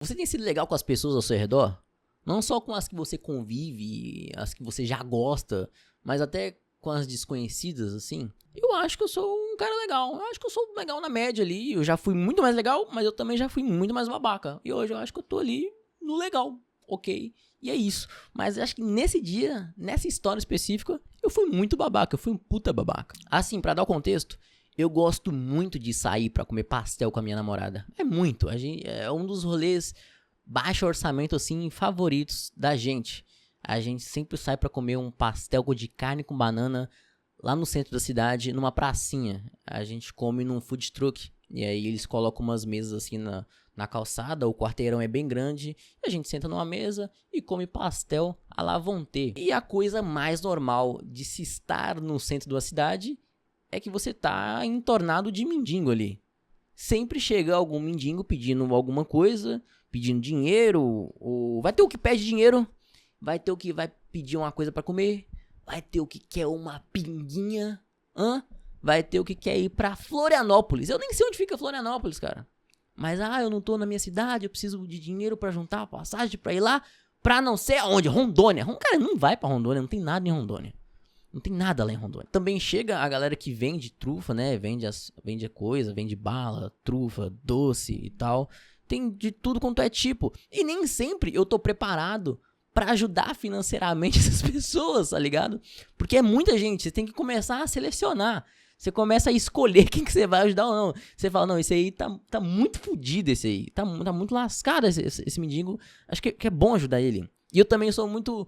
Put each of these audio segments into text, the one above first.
Você tem sido legal com as pessoas ao seu redor? Não só com as que você convive, as que você já gosta, mas até com as desconhecidas, assim? Eu acho que eu sou um cara legal. Eu acho que eu sou legal na média ali. Eu já fui muito mais legal, mas eu também já fui muito mais babaca. E hoje eu acho que eu tô ali no legal, ok? E é isso. Mas eu acho que nesse dia, nessa história específica, eu fui muito babaca. Eu fui um puta babaca. Assim, pra dar o contexto, eu gosto muito de sair pra comer pastel com a minha namorada. É muito. É um dos rolês baixo orçamento, assim, favoritos da gente. A gente sempre sai pra comer um pastel de carne com banana lá no centro da cidade, numa pracinha. A gente come num food truck. E aí eles colocam umas mesas assim na calçada, o quarteirão é bem grande, e a gente senta numa mesa e come pastel à la vontade. E a coisa mais normal de se estar no centro da cidade é que você tá entornado de mendigo ali. Sempre chega algum mendigo pedindo alguma coisa, pedindo dinheiro, ou vai ter o que pede dinheiro, vai ter o que vai pedir uma coisa pra comer, vai ter o que quer uma pinguinha, vai ter o que quer ir pra Florianópolis. Eu nem sei onde fica Florianópolis, cara. Mas, eu não tô na minha cidade, eu preciso de dinheiro pra juntar a passagem pra ir lá, pra não sei aonde, Rondônia. Cara, não vai pra Rondônia, não tem nada em Rondônia. Não tem nada lá em Rondônia. Também chega a galera que vende trufa, né? Vende coisa, vende bala, trufa, doce e tal. Tem de tudo quanto é tipo. E nem sempre eu tô preparado pra ajudar financeiramente essas pessoas, tá ligado? Porque é muita gente, você tem que começar a selecionar. Você começa a escolher quem que você vai ajudar ou não. Você fala, não, esse aí tá muito fodido, esse aí. Tá muito lascado esse mendigo. Acho que é bom ajudar ele. E eu também sou muito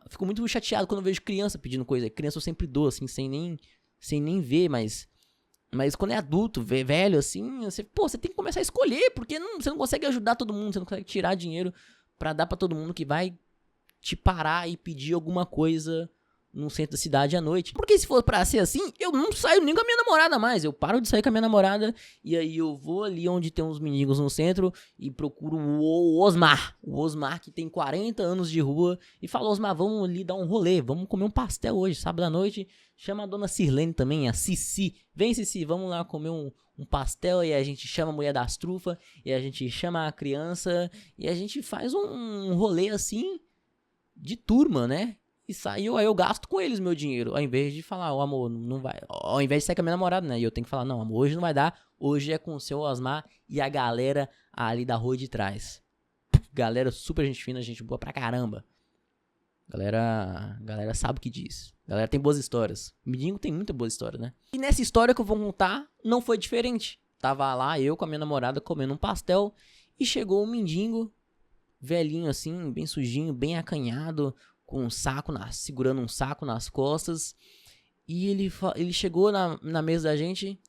fico muito chateado quando eu vejo criança pedindo coisa. Criança eu sempre dou, assim, sem nem ver, mas quando é adulto, velho, assim, você tem que começar a escolher, porque você não consegue ajudar todo mundo, você não consegue tirar dinheiro pra dar pra todo mundo que vai te parar e pedir alguma coisa no centro da cidade à noite. Porque se for pra ser assim, eu não saio nem com a minha namorada mais. Eu paro de sair com a minha namorada e aí eu vou ali onde tem uns mendigos no centro e procuro o Osmar. O Osmar que tem 40 anos de rua e falo, Osmar, vamos ali dar um rolê, vamos comer um pastel hoje, sábado à noite. Chama a dona Sirlene também, a Cici. Vem, Cici, vamos lá comer um pastel. E a gente chama a mulher das trufas e a gente chama a criança e a gente faz um rolê assim de turma, né? E saiu, aí eu gasto com eles meu dinheiro. Ao invés de falar, amor, não vai. Ao invés de sair com a minha namorada, né? E eu tenho que falar, não, amor, hoje não vai dar. Hoje é com o seu Osmar e a galera ali da rua de trás. Galera super gente fina, gente boa pra caramba. Galera sabe o que diz. Galera tem boas histórias. Mendigo tem muita boa história, né? E nessa história que eu vou contar, não foi diferente. Tava lá eu com a minha namorada comendo um pastel e chegou um mendigo, velhinho assim, bem sujinho, bem acanhado, com um saco, segurando um saco nas costas. E ele chegou na mesa da gente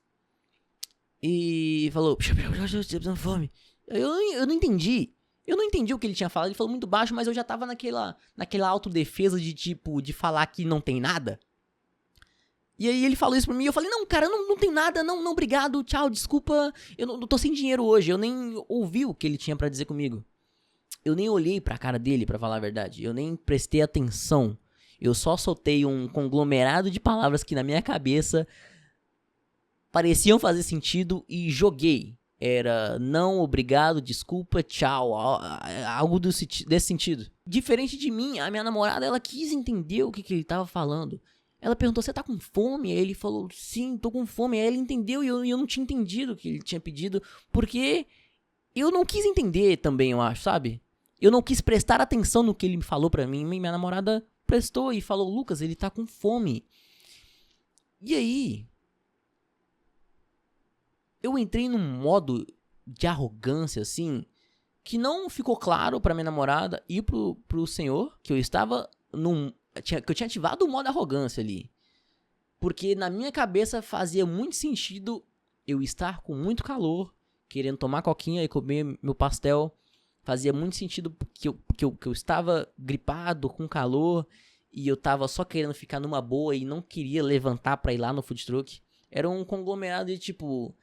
e falou, eu tô com fome. Eu não entendi. Eu não entendi o que ele tinha falado. Ele falou muito baixo, mas eu já tava naquela autodefesa de tipo, de falar que não tem nada. E aí ele falou isso pra mim e eu falei, não, cara, não tem nada, não, obrigado, tchau, desculpa. Eu não tô sem dinheiro hoje, eu nem ouvi o que ele tinha pra dizer comigo. Eu nem olhei pra cara dele, pra falar a verdade. Eu nem prestei atenção. Eu só soltei um conglomerado de palavras que na minha cabeça pareciam fazer sentido e joguei. Era não, obrigado, desculpa, tchau. Algo desse sentido. Diferente de mim, a minha namorada, ela quis entender o que ele tava falando. Ela perguntou, você tá com fome? Aí ele falou, sim, tô com fome. Aí ele entendeu e eu não tinha entendido o que ele tinha pedido. Porque eu não quis entender também, eu acho, sabe? Eu não quis prestar atenção no que ele falou pra mim. Minha namorada prestou e falou, Lucas, ele tá com fome. E aí, eu entrei num modo de arrogância, assim, que não ficou claro pra minha namorada e pro senhor que eu estava que eu tinha ativado o modo arrogância ali. Porque na minha cabeça fazia muito sentido eu estar com muito calor, querendo tomar coquinha e comer meu pastel. Fazia muito sentido que eu estava gripado, com calor, e eu tava só querendo ficar numa boa e não queria levantar pra ir lá no food truck. Era um conglomerado de tipo,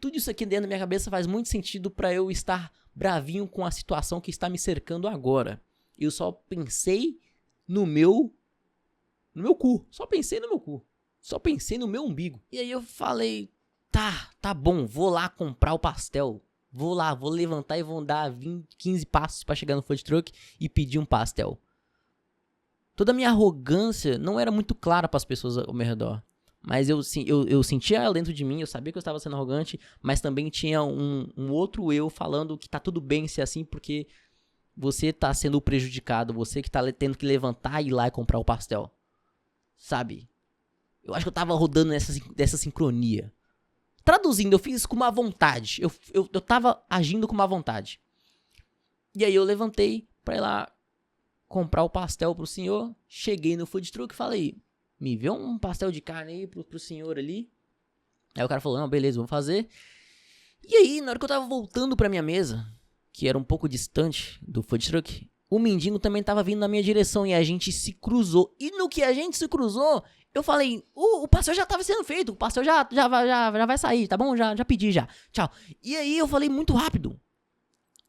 tudo isso aqui dentro da minha cabeça faz muito sentido pra eu estar bravinho com a situação que está me cercando agora. Eu só pensei no meu cu. Só pensei no meu cu. Só pensei no meu umbigo. E aí eu falei, tá bom, vou lá comprar o pastel. Vou lá, vou levantar e vou dar 20, 15 passos pra chegar no food truck e pedir um pastel. Toda a minha arrogância não era muito clara pras pessoas ao meu redor. Mas eu sentia ela dentro de mim, eu sabia que eu estava sendo arrogante, mas também tinha um outro eu falando que tá tudo bem ser assim, porque você tá sendo prejudicado, você que tá tendo que levantar e ir lá e comprar o pastel. Sabe? Eu acho que eu tava rodando dessa sincronia. Traduzindo, eu fiz isso com uma vontade. Eu tava agindo com uma vontade. E aí eu levantei pra ir lá comprar o pastel pro senhor. Cheguei no food truck e falei, me vê um pastel de carne aí pro senhor ali. Aí o cara falou, não, beleza, vamos fazer. E aí, na hora que eu tava voltando pra minha mesa, que era um pouco distante do food truck, o mendigo também tava vindo na minha direção e a gente se cruzou. E no que a gente se cruzou, eu falei, o pastel já tava sendo feito, o pastel já vai sair, tá bom? Já pedi já, tchau. E aí eu falei muito rápido.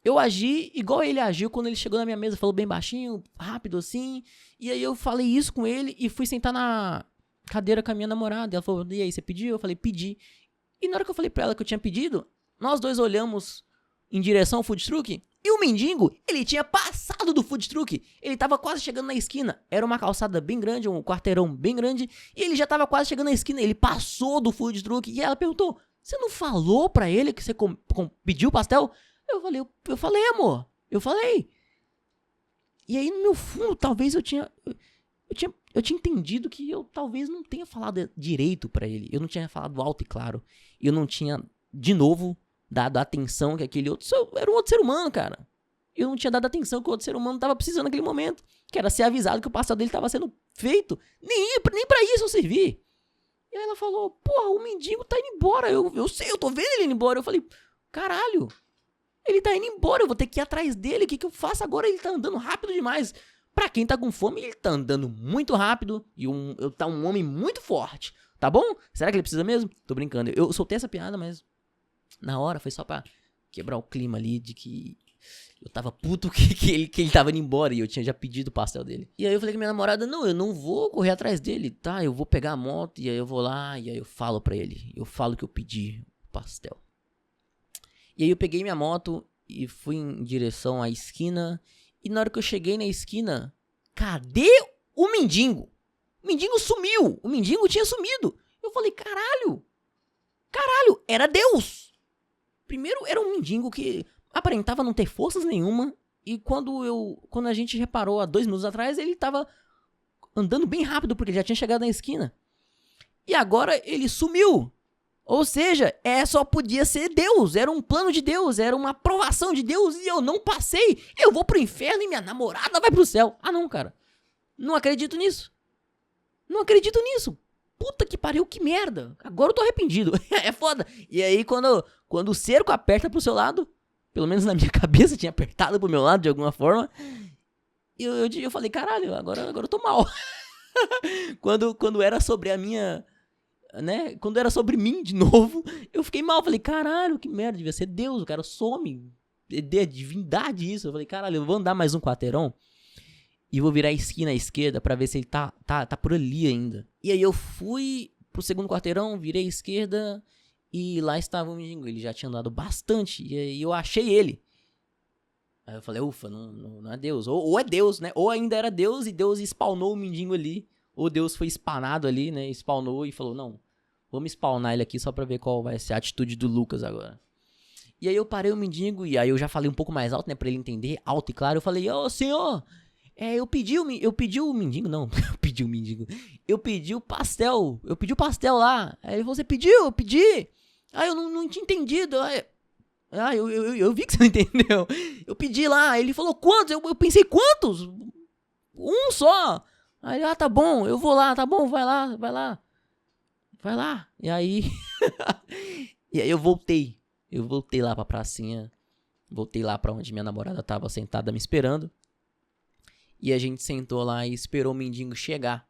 Eu agi igual ele agiu quando ele chegou na minha mesa, falou bem baixinho, rápido assim. E aí eu falei isso com ele e fui sentar na cadeira com a minha namorada. Ela falou, e aí, você pediu? Eu falei, pedi. E na hora que eu falei pra ela que eu tinha pedido, nós dois olhamos em direção ao food truck. E o mendigo, ele tinha passado do food truck. Ele tava quase chegando na esquina. Era uma calçada bem grande, um quarteirão bem grande. E ele já tava quase chegando na esquina. Ele passou do food truck. E ela perguntou, você não falou pra ele que você pediu pastel? Eu falei, amor. Eu falei. E aí, no meu fundo, talvez eu tinha entendido que eu talvez não tenha falado direito pra ele. Eu não tinha falado alto e claro. Eu não tinha, de novo, dado a atenção que aquele outro... Era um outro ser humano, cara. Eu não tinha dado a atenção que o outro ser humano tava precisando naquele momento. Que era ser avisado que o pastel dele tava sendo feito. Nem pra isso eu servi. E aí ela falou, porra, o mendigo tá indo embora. Eu sei, eu tô vendo ele indo embora. Eu falei, caralho. Ele tá indo embora, eu vou ter que ir atrás dele. O que eu faço agora? Ele tá andando rápido demais. Pra quem tá com fome, ele tá andando muito rápido. E tá um homem muito forte. Tá bom? Será que ele precisa mesmo? Tô brincando. Eu soltei essa piada, mas na hora foi só pra quebrar o clima ali de que eu tava puto que ele tava indo embora. E eu tinha já pedido o pastel dele. E aí eu falei com minha namorada, não, eu não vou correr atrás dele, tá? Eu vou pegar a moto e aí eu vou lá e aí eu falo pra ele. Eu falo que eu pedi o pastel. E aí eu peguei minha moto e fui em direção à esquina. E na hora que eu cheguei na esquina, cadê o mendigo? O mendigo sumiu. O mendigo tinha sumido. Eu falei, caralho, era Deus. Primeiro, era um mendigo que aparentava não ter forças nenhuma. E quando a gente reparou há 2 minutos atrás, ele tava andando bem rápido porque ele já tinha chegado na esquina. E agora ele sumiu. Ou seja, só podia ser Deus, era um plano de Deus, era uma aprovação de Deus e eu não passei. Eu vou pro inferno e minha namorada vai pro céu. Ah não, cara, não acredito nisso. Não acredito nisso. Puta que pariu, que merda. Agora eu tô arrependido, é foda. E aí quando o cerco aperta pro seu lado, pelo menos na minha cabeça tinha apertado pro meu lado de alguma forma, eu falei, caralho, agora eu tô mal. Quando era sobre a minha... né? Quando era sobre mim de novo, eu fiquei mal. Falei, caralho, que merda, devia ser Deus, o cara some. É divindade isso. Eu falei, caralho, eu vou andar mais um quarteirão e vou virar a esquina à esquerda pra ver se ele tá por ali ainda. E aí eu fui pro segundo quarteirão, virei à esquerda e lá estava o mendigo. Ele já tinha andado bastante e aí eu achei ele. Aí eu falei, ufa, não é Deus. Ou é Deus, né? Ou ainda era Deus e Deus spawnou o mendigo ali. Ou Deus foi spawnado ali, né? Spawnou e falou, não, vamos spawnar ele aqui só pra ver qual vai ser a atitude do Lucas agora. E aí eu parei o mendigo e aí eu já falei um pouco mais alto, né? Pra ele entender, alto e claro. Eu falei, ô senhor, eu pedi o mendigo, não. Eu pedi o mendigo. Eu pedi o pastel. Eu pedi o pastel lá. Aí ele falou, você pediu? Eu pedi. Aí eu não tinha entendido. Eu vi que você não entendeu. Eu pedi lá. Ele falou, quantos? Eu pensei, quantos? Um só. Aí, tá bom, eu vou lá, tá bom, vai lá. E aí, eu voltei lá pra pracinha, voltei lá pra onde minha namorada tava sentada me esperando. E a gente sentou lá e esperou o mendigo chegar.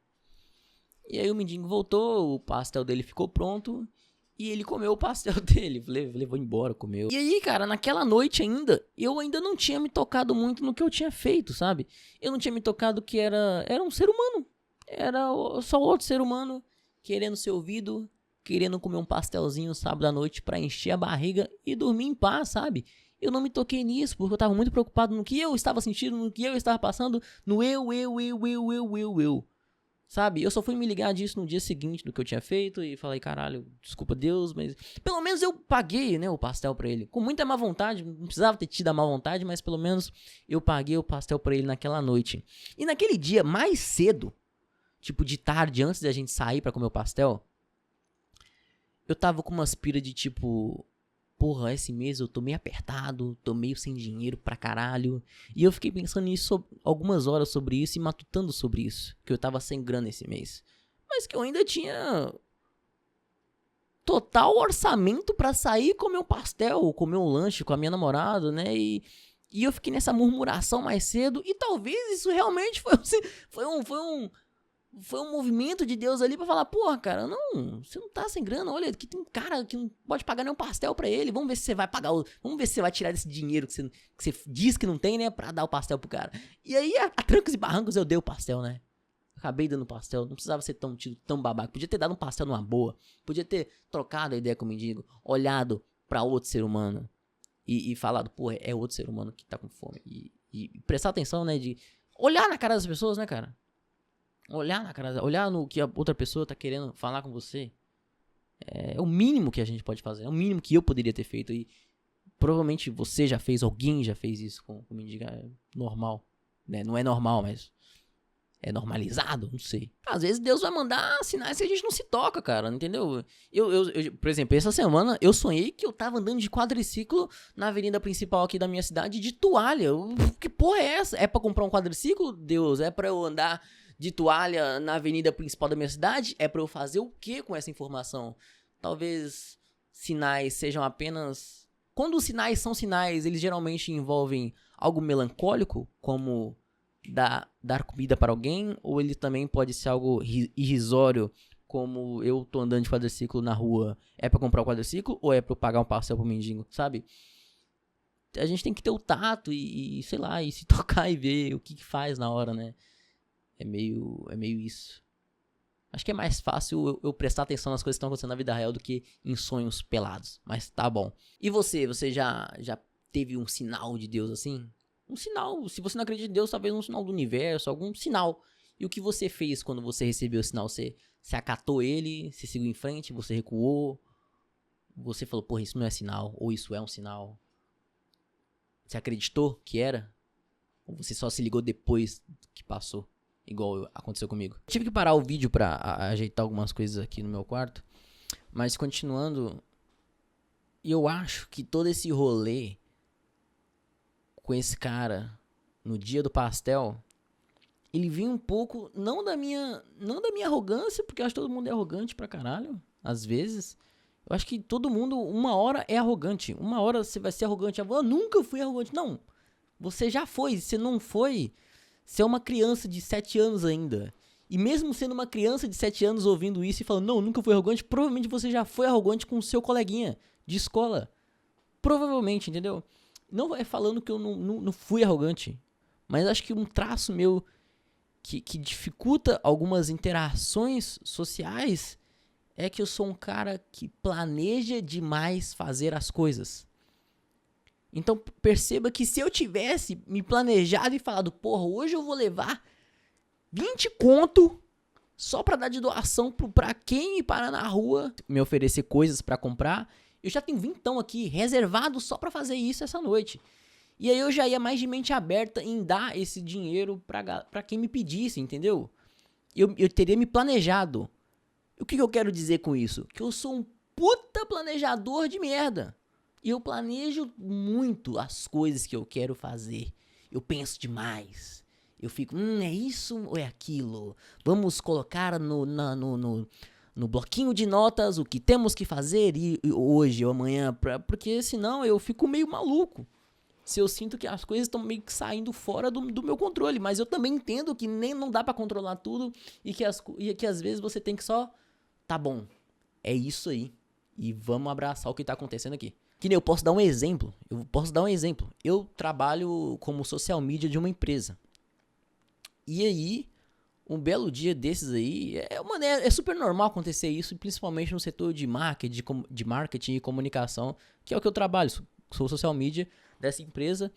E aí o mendigo voltou, o pastel dele ficou pronto e ele comeu o pastel dele, levou embora, comeu. E aí, cara, naquela noite ainda, eu ainda não tinha me tocado muito no que eu tinha feito, sabe? Eu não tinha me tocado que era um ser humano. Era só outro ser humano querendo ser ouvido, querendo comer um pastelzinho sábado à noite pra encher a barriga e dormir em paz, sabe? Eu não me toquei nisso, porque eu tava muito preocupado no que eu estava sentindo, no que eu estava passando, no eu. Sabe? Eu só fui me ligar disso no dia seguinte do que eu tinha feito e falei, caralho, desculpa Deus, mas... Pelo menos eu paguei, né, o pastel pra ele. Com muita má vontade, não precisava ter tido a má vontade, mas pelo menos eu paguei o pastel pra ele naquela noite. E naquele dia, mais cedo, tipo de tarde, antes da gente sair pra comer o pastel, eu tava com uma aspira de tipo... Porra, esse mês eu tô meio apertado, tô meio sem dinheiro pra caralho. E eu fiquei pensando nisso algumas horas sobre isso e matutando sobre isso. Que eu tava sem grana esse mês. Mas que eu ainda tinha total orçamento pra sair e comer um pastel, comer um lanche com a minha namorada, né? E eu fiquei nessa murmuração mais cedo. E talvez isso realmente foi um movimento de Deus ali pra falar, porra, cara, não, você não tá sem grana, olha, aqui tem um cara que não pode pagar nenhum pastel pra ele, vamos ver se você vai pagar, vamos ver se você vai tirar desse dinheiro que você diz que não tem, né, pra dar o pastel pro cara. E aí, a trancos e barrancos, eu dei o pastel, né, acabei dando pastel, não precisava ser tão babaca, podia ter dado um pastel numa boa, podia ter trocado a ideia com o mendigo, olhado pra outro ser humano e falado, porra, é outro ser humano que tá com fome, e prestar atenção, né, de olhar na cara das pessoas, né, cara. Olhar na cara, olhar no que a outra pessoa tá querendo falar com você. É o mínimo que a gente pode fazer. É o mínimo que eu poderia ter feito. E provavelmente você já fez, alguém já fez isso com o mendigo. É normal. Né? Não é normal, mas é normalizado, não sei. Às vezes Deus vai mandar sinais que a gente não se toca, cara, entendeu? Eu, por exemplo, essa semana eu sonhei que eu tava andando de quadriciclo na avenida principal aqui da minha cidade de toalha. Que porra é essa? É pra comprar um quadriciclo? Deus, é pra eu andar de toalha na avenida principal da minha cidade? É pra eu fazer o que com essa informação? Talvez sinais sejam apenas... Quando os sinais são sinais, eles geralmente envolvem algo melancólico, como dar comida para alguém, ou ele também pode ser algo irrisório, como eu tô andando de quadriciclo na rua, é pra comprar um quadriciclo ou é pra eu pagar um pastel pro mendigo, sabe? A gente tem que ter o tato e sei lá, e se tocar e ver o que faz na hora, né? É meio isso. Acho que é mais fácil eu prestar atenção nas coisas que estão acontecendo na vida real do que em sonhos pelados. Mas tá bom. E você já teve um sinal de Deus assim? Um sinal, se você não acredita em Deus, talvez um sinal do universo, algum sinal. E o que você fez quando você recebeu o sinal? Você acatou ele, você seguiu em frente, você recuou, você falou, porra, isso não é sinal, ou isso é um sinal. Você acreditou que era? Ou você só se ligou depois que passou? Igual aconteceu comigo. Tive que parar o vídeo pra ajeitar algumas coisas aqui no meu quarto. Mas continuando, eu acho que todo esse rolê com esse cara no dia do pastel, ele vinha um pouco, não da minha arrogância, porque eu acho que todo mundo é arrogante pra caralho, às vezes. Eu acho que todo mundo, uma hora é arrogante. Uma hora você vai ser arrogante. Eu nunca fui arrogante. Não, você já foi, você não foi... Você é uma criança de 7 anos ainda. E mesmo sendo uma criança de 7 anos ouvindo isso e falando, não, nunca fui arrogante, provavelmente você já foi arrogante com o seu coleguinha de escola. Provavelmente, entendeu? Não é falando que eu não fui arrogante. Mas acho que um traço meu que dificulta algumas interações sociais é que eu sou um cara que planeja demais fazer as coisas. Então perceba que se eu tivesse me planejado e falado, porra, hoje eu vou levar 20 conto só pra dar de doação pra quem me parar na rua, me oferecer coisas pra comprar, eu já tenho 20 aqui reservado só pra fazer isso essa noite. E aí eu já ia mais de mente aberta em dar esse dinheiro pra quem me pedisse, entendeu? Eu teria me planejado. O que eu quero dizer com isso? Que eu sou um puta planejador de merda. E eu planejo muito as coisas que eu quero fazer. Eu penso demais. Eu fico, é isso ou é aquilo? Vamos colocar no bloquinho de notas o que temos que fazer hoje ou amanhã. Porque senão eu fico meio maluco. Se eu sinto que as coisas estão meio que saindo fora do meu controle. Mas eu também entendo que nem não dá pra controlar tudo. E que às vezes você tem que só... Tá bom, é isso aí. E vamos abraçar o que tá acontecendo aqui. Que nem eu posso dar um exemplo. Eu trabalho como social media de uma empresa. E aí, um belo dia desses aí, é super normal acontecer isso, principalmente no setor de marketing e comunicação, que é o que eu trabalho, sou social media dessa empresa.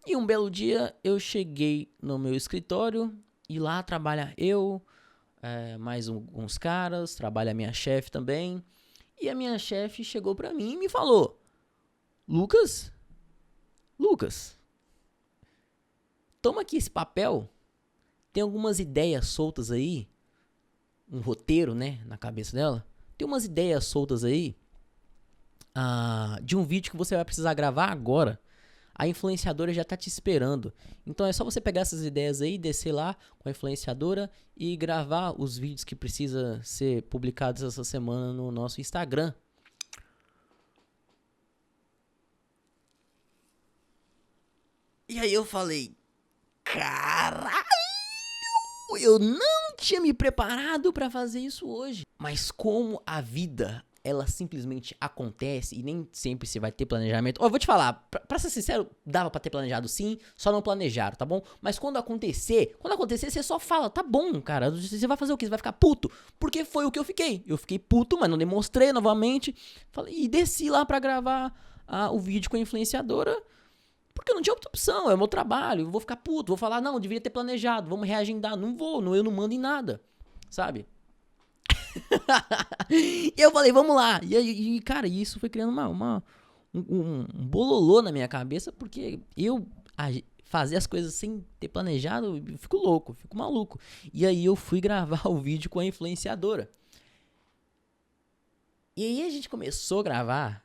E um belo dia eu cheguei no meu escritório e lá trabalha eu, mais uns caras, trabalha a minha chefe também. E a minha chefe chegou pra mim e me falou: Lucas, toma aqui esse papel. Tem algumas ideias soltas aí, um roteiro, né, na cabeça dela. Tem umas ideias soltas aí de um vídeo que você vai precisar gravar agora. A influenciadora já tá te esperando. Então é só você pegar essas ideias aí, descer lá com a influenciadora e gravar os vídeos que precisa ser publicados essa semana no nosso Instagram. E aí eu falei: caralho! Eu não tinha me preparado pra fazer isso hoje. Mas como a vida, ela simplesmente acontece e nem sempre você vai ter planejamento. Eu vou te falar, pra ser sincero, dava pra ter planejado sim, só não planejaram, tá bom? Mas quando acontecer, você só fala: tá bom, cara, você vai fazer o quê? Você vai ficar puto? Porque foi o que eu fiquei. Eu fiquei puto, mas não demonstrei novamente. E desci lá pra gravar o vídeo com a influenciadora. Porque eu não tinha outra opção, é o meu trabalho, eu vou ficar puto, vou falar: não, deveria ter planejado, vamos reagendar. Não vou, eu não mando em nada, sabe? E eu falei: vamos lá. E cara, isso foi criando um bololô na minha cabeça, porque eu fazer as coisas sem ter planejado, eu fico louco, fico maluco. E aí eu fui gravar o vídeo com a influenciadora. E aí a gente começou a gravar.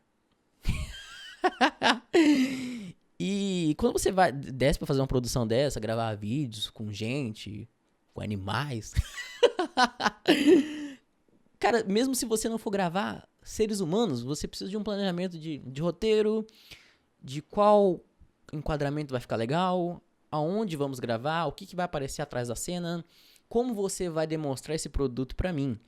E quando você desce pra fazer uma produção dessa, gravar vídeos com gente, com animais, cara, mesmo se você não for gravar seres humanos, você precisa de um planejamento de roteiro, de qual enquadramento vai ficar legal, aonde vamos gravar, o que vai aparecer atrás da cena, como você vai demonstrar esse produto pra mim.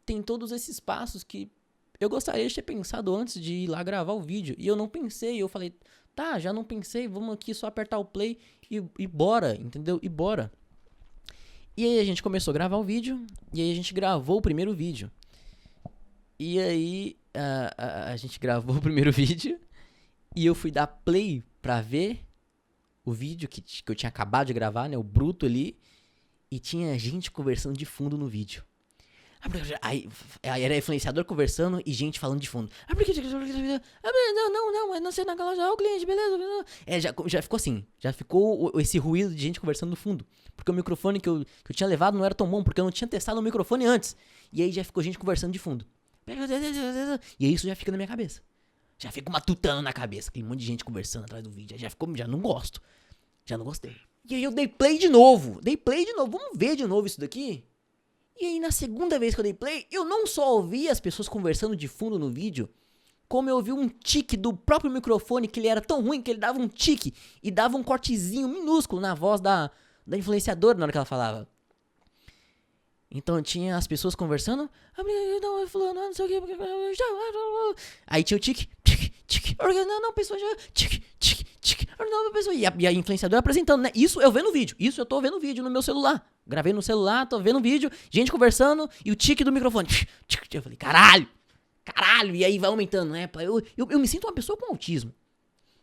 Tem todos esses passos que eu gostaria de ter pensado antes de ir lá gravar o vídeo. E eu não pensei, eu falei: tá, já não pensei, vamos aqui só apertar o play e bora, entendeu? E bora. E aí a gente começou a gravar o vídeo, e aí a gente gravou o primeiro vídeo. E aí a gente gravou o primeiro vídeo, e eu fui dar play pra ver o vídeo que eu tinha acabado de gravar, né, o bruto ali, e tinha gente conversando de fundo no vídeo. Aí era influenciador conversando e gente falando de fundo. Não, mas não sei na loja, o cliente, beleza. Já ficou assim, já ficou esse ruído de gente conversando no fundo. Porque o microfone que eu tinha levado não era tão bom, porque eu não tinha testado o microfone antes. E aí já ficou gente conversando de fundo. E aí isso já fica na minha cabeça. Já fica matutando na cabeça, aquele monte de gente conversando atrás do vídeo. Já não gosto. Já não gostei. E aí eu dei play de novo. Vamos ver de novo isso daqui? E aí, na segunda vez que eu dei play, eu não só ouvi as pessoas conversando de fundo no vídeo, como eu ouvi um tique do próprio microfone, que ele era tão ruim que ele dava um tique e dava um cortezinho minúsculo na voz da influenciadora na hora que ela falava. Então tinha as pessoas conversando, não sei o que, aí tinha o tique, não, pessoa já, tique, pessoa, e a influenciadora apresentando, né? Isso eu vendo no vídeo, isso eu tô vendo o vídeo no meu celular. Gravei no celular, tô vendo o vídeo, gente conversando e o tique do microfone. Eu falei: caralho, e aí vai aumentando, né? Eu me sinto uma pessoa com autismo.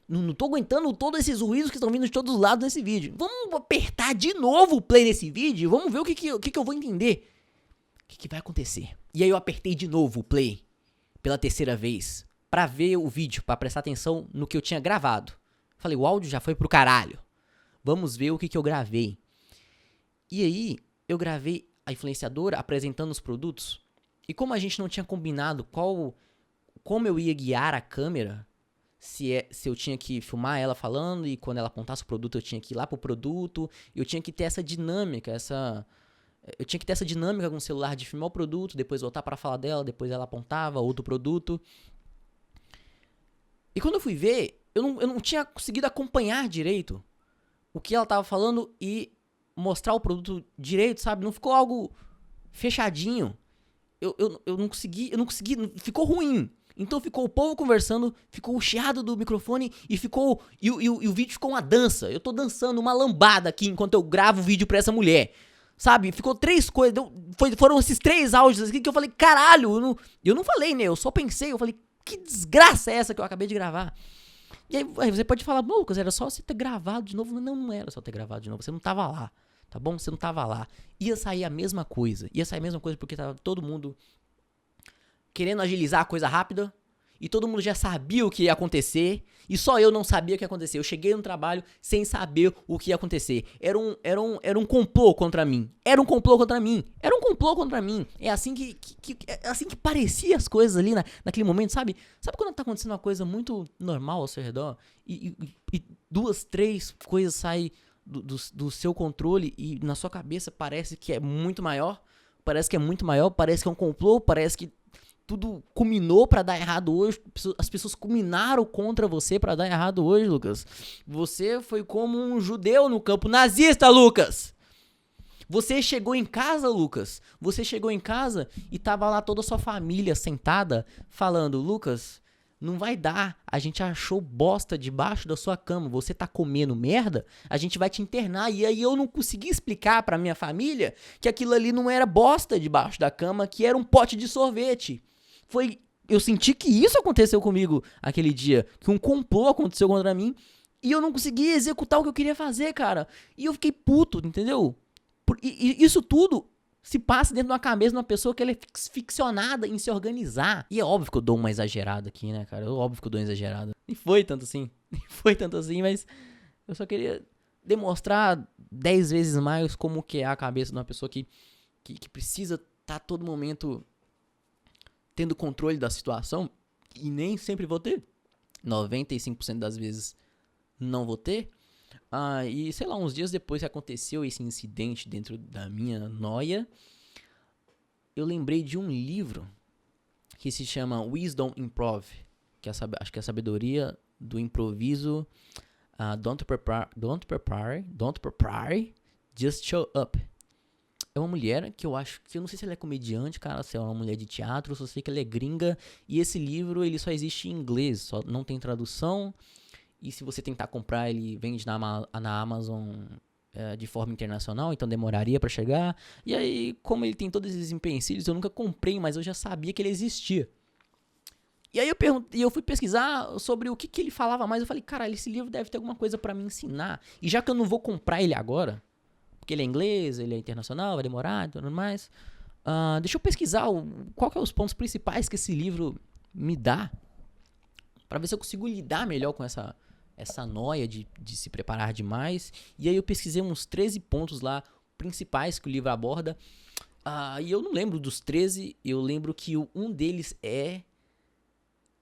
Não tô aguentando todos esses ruídos que estão vindo de todos os lados nesse vídeo. Vamos apertar de novo o play nesse vídeo, vamos ver o que eu vou entender. O que vai acontecer? E aí eu apertei de novo o play, pela terceira vez, pra ver o vídeo, pra prestar atenção no que eu tinha gravado. Falei: o áudio já foi pro caralho. Vamos ver o que eu gravei. E aí, eu gravei a influenciadora apresentando os produtos. E como a gente não tinha combinado como eu ia guiar a câmera, se eu tinha que filmar ela falando e quando ela apontasse o produto eu tinha que ir lá pro produto, eu tinha que ter essa dinâmica, com o celular de filmar o produto, depois voltar para falar dela, depois ela apontava outro produto. E quando eu fui ver, eu não tinha conseguido acompanhar direito o que ela tava falando e mostrar o produto direito, sabe? Não ficou algo fechadinho. Eu não consegui, ficou ruim. Então ficou o povo conversando, ficou o chiado do microfone e o vídeo ficou uma dança. Eu tô dançando uma lambada aqui enquanto eu gravo o vídeo pra essa mulher. Sabe? Ficou 3 coisas. Foram esses 3 áudios aqui que eu falei, caralho. Eu não falei, né? Eu só pensei. Eu falei, que desgraça é essa que eu acabei de gravar? E aí você pode falar, Lucas, era só você ter gravado de novo. Não era só ter gravado de novo. Você não tava lá. Tá bom? Você não tava lá. Ia sair a mesma coisa. Porque tava todo mundo querendo agilizar a coisa rápida. E todo mundo já sabia o que ia acontecer. E só eu não sabia o que ia acontecer. Eu cheguei no trabalho sem saber o que ia acontecer. Era um complô contra mim. Era um complô contra mim. É assim é assim que parecia as coisas ali naquele momento, sabe? Sabe quando tá acontecendo uma coisa muito normal ao seu redor? E 2, 3 coisas saem do seu controle e na sua cabeça parece que é muito maior. Parece que é um complô, parece que tudo culminou pra dar errado hoje. As pessoas culminaram contra você pra dar errado hoje, Lucas. Você foi como um judeu no campo nazista, Lucas. Você chegou em casa, Lucas. Você chegou em casa e tava lá toda a sua família sentada falando, Lucas, não vai dar. A gente achou bosta debaixo da sua cama. Você tá comendo merda? A gente vai te internar. E aí eu não consegui explicar pra minha família que aquilo ali não era bosta debaixo da cama, que era um pote de sorvete. Eu senti que isso aconteceu comigo aquele dia, que um complô aconteceu contra mim e eu não consegui executar o que eu queria fazer, cara. E eu fiquei puto, entendeu? E isso tudo se passa dentro de uma cabeça de uma pessoa que ela é ficcionada em se organizar. E é óbvio que eu dou uma exagerada aqui, né, cara? É óbvio que eu dou uma exagerada. Nem foi tanto assim, mas eu só queria demonstrar 10 vezes mais como que é a cabeça de uma pessoa que precisa estar todo momento tendo controle da situação, e nem sempre vou ter, 95% das vezes não vou ter, e sei lá, uns dias depois que aconteceu esse incidente dentro da minha noia, eu lembrei de um livro que se chama Wisdom Improv, que acho que é a sabedoria do improviso, don't prepare, just show up. É uma mulher que eu acho que eu não sei se ela é comediante, cara, se é uma mulher de teatro, só sei que ela é gringa. E esse livro, ele só existe em inglês, só não tem tradução. E se você tentar comprar, ele vende na Amazon de forma internacional, então demoraria pra chegar. E aí, como ele tem todos esses empecilhos, eu nunca comprei, mas eu já sabia que ele existia. E aí eu fui pesquisar sobre o que ele falava mais. Eu falei, caralho, esse livro deve ter alguma coisa pra me ensinar. E já que eu não vou comprar ele agora, porque ele é inglês, ele é internacional, vai demorar e tudo mais. Deixa eu pesquisar qual que é os pontos principais que esse livro me dá, para ver se eu consigo lidar melhor com essa noia de se preparar demais. E aí eu pesquisei uns 13 pontos lá, principais que o livro aborda. E eu não lembro dos 13, eu lembro que um deles é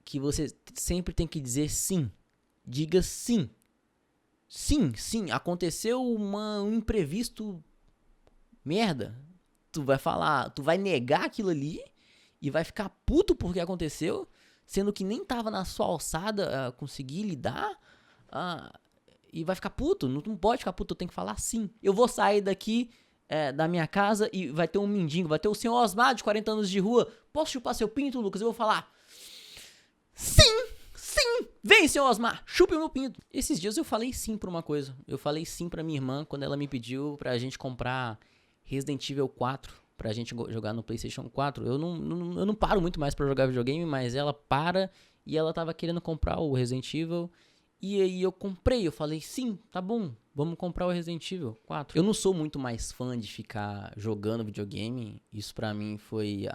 que você sempre tem que dizer sim. Diga sim. Sim, aconteceu um imprevisto merda. Tu vai falar, tu vai negar aquilo ali e vai ficar puto porque aconteceu, sendo que nem tava na sua alçada conseguir lidar, e vai ficar puto. Não pode ficar puto, eu tenho que falar sim. Eu vou sair daqui da minha casa e vai ter um mendigo, vai ter o senhor Osmar de 40 anos de rua. Posso chupar seu pinto, Lucas? Eu vou falar sim. Vem, senhor Osmar, chupe o meu pinto. Esses dias eu falei sim pra uma coisa. Eu falei sim pra minha irmã quando ela me pediu pra gente comprar Resident Evil 4 pra gente jogar no PlayStation 4. Eu não paro muito mais pra jogar videogame, mas ela para e ela tava querendo comprar o Resident Evil. E aí eu comprei, eu falei sim, tá bom, vamos comprar o Resident Evil 4. Eu não sou muito mais fã de ficar jogando videogame. Isso pra mim foi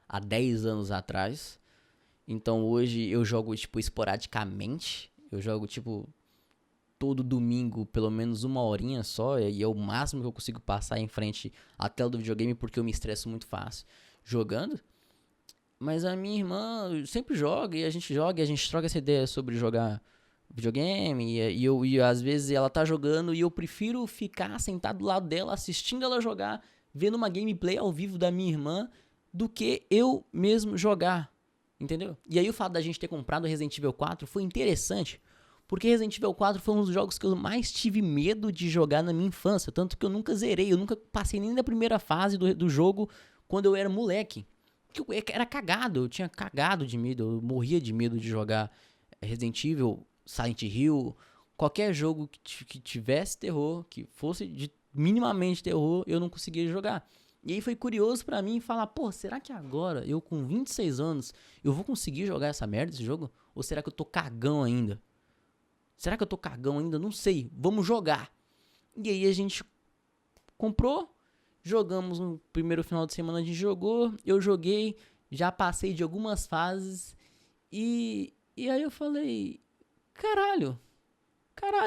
há 10 anos atrás. Então hoje eu jogo, tipo, esporadicamente. Eu jogo, tipo, todo domingo, pelo menos 1 horinha só. E é o máximo que eu consigo passar em frente à tela do videogame, porque eu me estresso muito fácil jogando. Mas a minha irmã sempre joga, e a gente troca essa ideia sobre jogar videogame. E às vezes ela tá jogando e eu prefiro ficar sentado do lado dela, assistindo ela jogar, vendo uma gameplay ao vivo da minha irmã, do que eu mesmo jogar. Entendeu? E aí o fato da gente ter comprado Resident Evil 4 foi interessante, porque Resident Evil 4 foi um dos jogos que eu mais tive medo de jogar na minha infância, tanto que eu nunca zerei, eu nunca passei nem da primeira fase do jogo quando eu era moleque. Eu era cagado, eu tinha cagado de medo, eu morria de medo de jogar Resident Evil, Silent Hill, qualquer jogo que tivesse terror, que fosse de minimamente terror, eu não conseguia jogar. E aí foi curioso pra mim falar, pô, será que agora, eu com 26 anos, eu vou conseguir jogar essa merda, esse jogo? Ou será que eu tô cagão ainda? Será que eu tô cagão ainda? Não sei, vamos jogar. E aí a gente comprou, jogamos no primeiro final de semana, a gente jogou, eu joguei, já passei de algumas fases, e aí eu falei, caralho,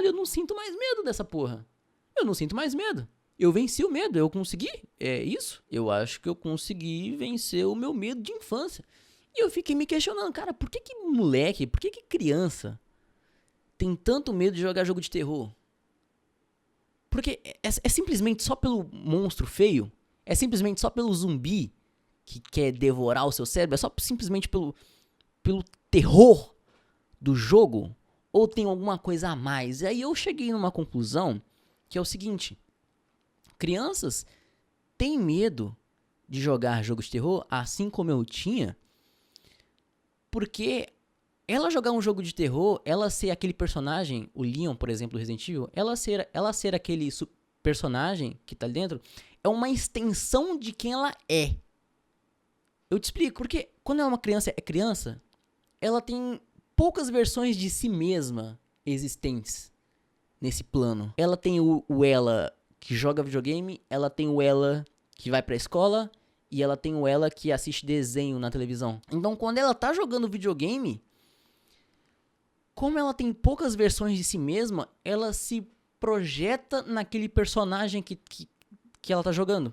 eu não sinto mais medo dessa porra. Eu não sinto mais medo. Eu venci o medo, eu consegui, é isso? Eu acho que eu consegui vencer o meu medo de infância. E eu fiquei me questionando, cara, por que moleque, por que criança tem tanto medo de jogar jogo de terror? Porque é simplesmente só pelo monstro feio? É simplesmente só pelo zumbi que quer devorar o seu cérebro? É só simplesmente pelo terror do jogo? Ou tem alguma coisa a mais? E aí eu cheguei numa conclusão que é o seguinte: crianças têm medo de jogar jogos de terror, assim como eu tinha, porque ela jogar um jogo de terror, ela ser aquele personagem, o Leon, por exemplo, do Resident Evil, ela ser aquele personagem que tá ali dentro, é uma extensão de quem ela é. Eu te explico, porque quando ela é criança, ela tem poucas versões de si mesma existentes nesse plano. Ela tem o ela que joga videogame, ela tem o ela que vai pra escola, e ela tem o ela que assiste desenho na televisão. Então, quando ela tá jogando videogame, como ela tem poucas versões de si mesma, ela se projeta naquele personagem que ela tá jogando.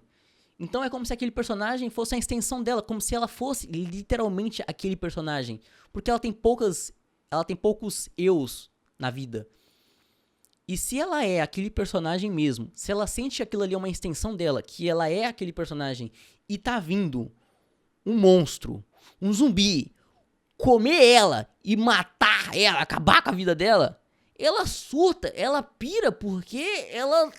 Então é como se aquele personagem fosse a extensão dela, como se ela fosse literalmente aquele personagem. Porque ela tem poucos eus na vida. E se ela é aquele personagem mesmo, se ela sente que aquilo ali é uma extensão dela, que ela é aquele personagem, e tá vindo um monstro, um zumbi, comer ela e matar ela, acabar com a vida dela, ela surta, ela pira, porque ela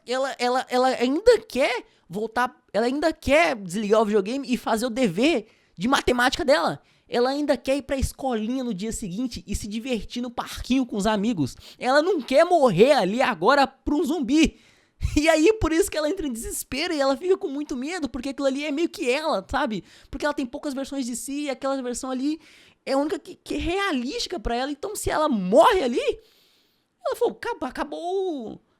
ainda quer voltar, ela ainda quer desligar o videogame e fazer o dever de matemática dela. Ela ainda quer ir pra escolinha no dia seguinte e se divertir no parquinho com os amigos. Ela não quer morrer ali agora pra um zumbi. E aí, por isso que ela entra em desespero e ela fica com muito medo, porque aquilo ali é meio que ela, sabe? Porque ela tem poucas versões de si e aquela versão ali é a única que é realística pra ela. Então, se ela morre ali, ela falou,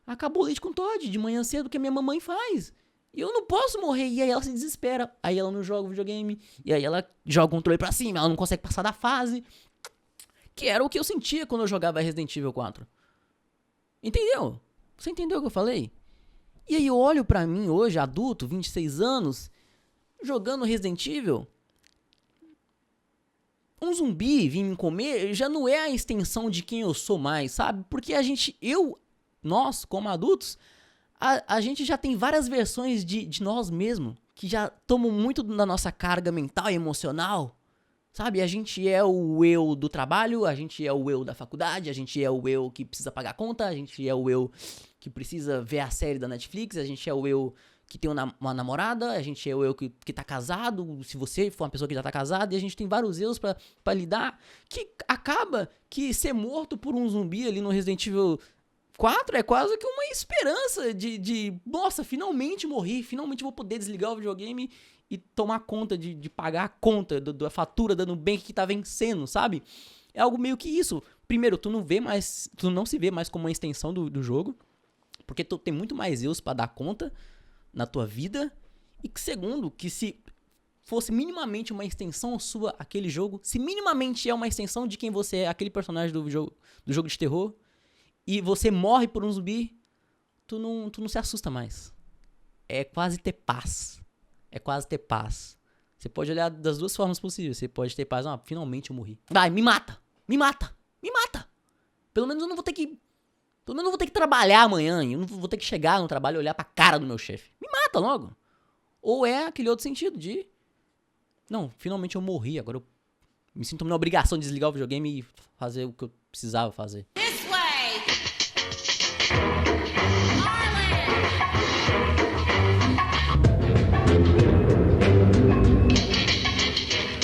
acabou o leite com Toddy de manhã cedo que a minha mamãe faz. E eu não posso morrer. E aí ela se desespera. Aí ela não joga o videogame. E aí ela joga o controle pra cima. Ela não consegue passar da fase. Que era o que eu sentia quando eu jogava Resident Evil 4. Entendeu? Você entendeu o que eu falei? E aí eu olho pra mim hoje, adulto, 26 anos, jogando Resident Evil. Um zumbi vir me comer já não é a extensão de quem eu sou mais, sabe? Porque nós, como adultos, a gente já tem várias versões de nós mesmos, que já tomam muito da nossa carga mental e emocional, sabe? A gente é o eu do trabalho, a gente é o eu da faculdade, a gente é o eu que precisa pagar a conta, a gente é o eu que precisa ver a série da Netflix, a gente é o eu que tem uma namorada, a gente é o eu que tá casado, se você for uma pessoa que já tá casada, e a gente tem vários eus pra lidar, que acaba que ser morto por um zumbi ali no Resident Evil 4 é quase que uma esperança de nossa, finalmente morri, finalmente vou poder desligar o videogame e tomar conta de pagar a conta da fatura da Nubank que tá vencendo, sabe? É algo meio que isso. Primeiro, tu não se vê mais como uma extensão do jogo, porque tu tem muito mais eus pra dar conta na tua vida. E que segundo, que se fosse minimamente uma extensão sua aquele jogo, se minimamente é uma extensão de quem você é, aquele personagem do jogo de terror, e você morre por um zumbi, tu não se assusta mais. É quase ter paz. É quase ter paz. Você pode olhar das duas formas possíveis. Você pode ter paz, finalmente eu morri. Vai, me mata. Me mata. Me mata. Pelo menos eu não vou ter que trabalhar amanhã. Eu não vou ter que chegar no trabalho e olhar pra cara do meu chefe. Me mata logo. Ou é aquele outro sentido de... Não, finalmente eu morri. Agora eu me sinto na obrigação de desligar o videogame e fazer o que eu precisava fazer. This way.